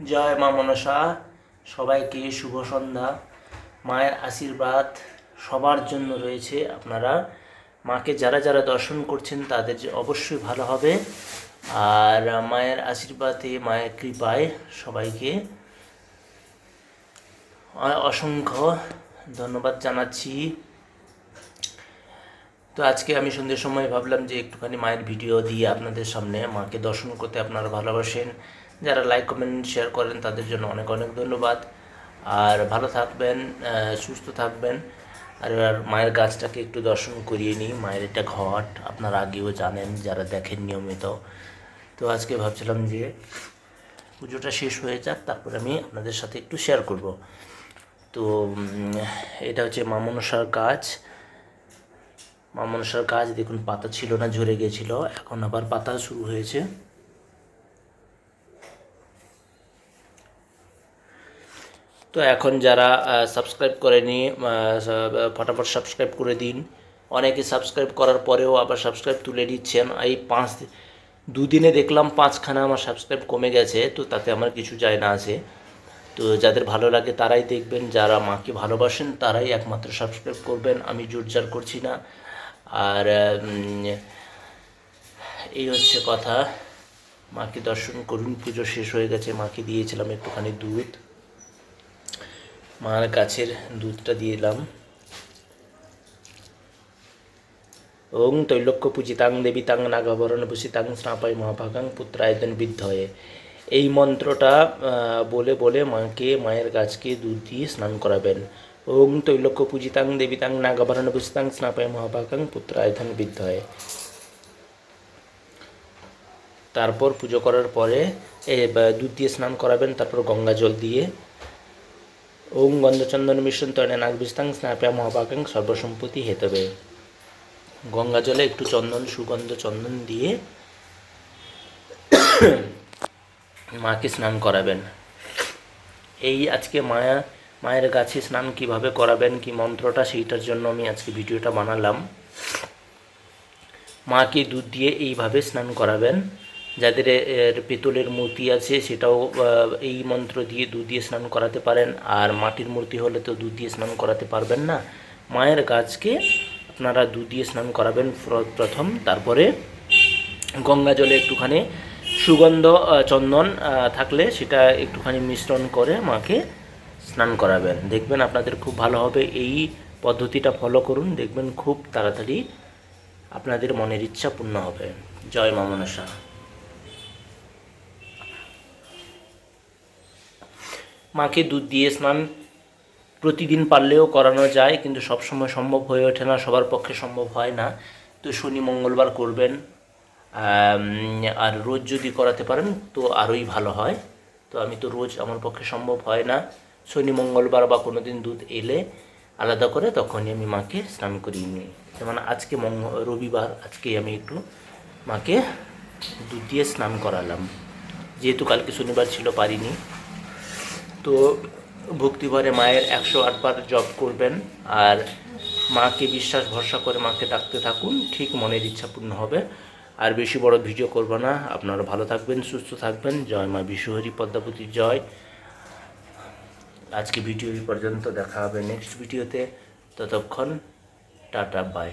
জয় মা মনসা। সবাইকে শুভ সন্ধ্যা। মায়ের আশীর্বাদ সবার জন্য রয়েছে। আপনারা মাকে যারা যারা দর্শন করছেন তাদের যে অবশ্যই ভালো হবে। আর মায়ের আশীর্বাদে, মায়ের কৃপায় সবাইকে অসংখ্য ধন্যবাদ জানাচ্ছি। তো আজকে আমি সন্ধ্যের সময় ভাবলাম যে একটুখানি মায়ের ভিডিও দিয়ে আপনাদের সামনে, মাকে দর্শন করতে আপনারা ভালোবাসেন, যারা লাইক কমেন্ট শেয়ার করেন তাদের জন্য অনেক অনেক ধন্যবাদ। আর ভালো থাকবেন, সুস্থ থাকবেন। আর মায়ের গাছটাকে একটু দর্শন করিয়ে নিই। মায়ের এটা ঘট, আপনারা আগেও জানেন যারা দেখেন নিয়মিত। তো আজকে ভাবছিলাম যে পুজোটা শেষ হয়ে যাক, তারপর আমি আপনাদের সাথে একটু শেয়ার করব। তো এটা হচ্ছে মা মনসার গাছ। মা মনসার গাছ দেখুন, পাতা ছিল না, ঝরে গিয়েছিল, এখন আবার পাতা শুরু হয়েছে। তো এখন যারা সাবস্ক্রাইব করেনি, ফটাফট সাবস্ক্রাইব করে দিন। অনেকে সাবস্ক্রাইব করার পরেও আবার সাবস্ক্রাইব তুলে দিচ্ছেন। এই দুদিনে দেখলাম 5খানা আমার সাবস্ক্রাইব কমে গেছে। তো তাতে আমার কিছু যায় না আছে। তো যাদের ভালো লাগে তারাই দেখবেন, যারা মাকে ভালোবাসেন তারাই একমাত্র সাবস্ক্রাইব করবেন। আমি জোরজার করছি না। আর এই হচ্ছে কথা। মাকে দর্শন করুন। পুজো শেষ হয়ে গেছে। মাকে দিয়েছিলাম একটুখানি দুধ, মার গাছের দুধটা দিয়ে দিলাম। ওং তৈলক্য পূজিতাং দেবিতাং নাগাভরণ ভূষিতাং স্নাপাই মহাভাগাং পুত্রায়তন বিদ্ধয়ে। এই মন্ত্রটা বলে বলে মায়ের গাছকে দুধ দিয়ে স্নান করাবেন। ওং তৈলক্য পূজিতাং দেবিতাং নাগাভরণ ভূষিতাং স্নাপাই মহাভাগাং পুত্রায়তন বিদ্ধয়ে। তারপর পুজো করার পরে দুধ দিয়ে স্নান করাবেন। তারপর গঙ্গা জল দিয়ে ওং গন্ধচন্দন মিশ্রণ তয়নে নাগবিস্তাং স্নাপয়া মহাভাগাং সর্বসম্পত্তি হেতবে। গঙ্গা জলে একটু চন্দন, সুগন্ধ চন্দন দিয়ে মাকে স্নান করাবেন। এই আজকে মায়ের গাছে স্নান কিভাবে করাবেন, কি মন্ত্রটা, সেইটার জন্য আমি আজকে ভিডিওটা বানালাম। মাকে দুধ দিয়ে এইভাবে স্নান করাবেন। যাদের পিতলের মূর্তি আছে সেটাও এই মন্ত্র দিয়ে দুধ দিয়ে স্নান করাতে পারেন। আর মাটির মূর্তি হলে তো দুধ দিয়ে স্নান করাতে পারবেন না। মায়ের গাছকে আপনারা দুধ দিয়ে স্নান করাবেন প্রথম। তারপরে গঙ্গা জলে একটুখানি সুগন্ধ চন্দন থাকলে সেটা একটুখানি মিশ্রণ করে মাকে স্নান করাবেন। দেখবেন আপনাদের খুব ভালো হবে। এই পদ্ধতিটা ফলো করুন, দেখবেন খুব তাড়াতাড়ি আপনাদের মনের ইচ্ছা পূর্ণ হবে। জয় মা মনসা। মাকে দুধ দিয়ে স্নান প্রতিদিন পারলেও করানো যায়, কিন্তু সবসময় সম্ভব হয়ে ওঠে না, সবার পক্ষে সম্ভব হয় না। তো শনি মঙ্গলবার করবেন। আর রোজ যদি করাতে পারেন তো আরোই ভালো হয়। তো আমি তো রোজ আমার পক্ষে সম্ভব হয় না। শনি মঙ্গলবার বা কোনো দিন দুধ এলে আলাদা করে তখনই আমি মাকে স্নান করিয়ে নিই। যেমন আজকে রবিবার, আজকেই আমি একটু মাকে দুধ দিয়ে স্নান করালাম, যেহেতু কালকে শনিবার ছিল, পারিনি। তো ভক্তিভরে মায়ের 108 বার জপ করবেন। আর মাকে বিশ্বাস ভরসা করে মাকে ডাকতে থাকুন, ঠিক মনের ইচ্ছা পূর্ণ হবে। আর বেশি বড় ভিডিও করব না। আপনারা ভালো থাকবেন, সুস্থ থাকবেন। জয় মা বিশ্বহরি পদ্মাবতী জয়। আজকে ভিডিও এই পর্যন্ত, দেখা হবে নেক্সট ভিডিওতে। ততক্ষণ টাটা, বাই।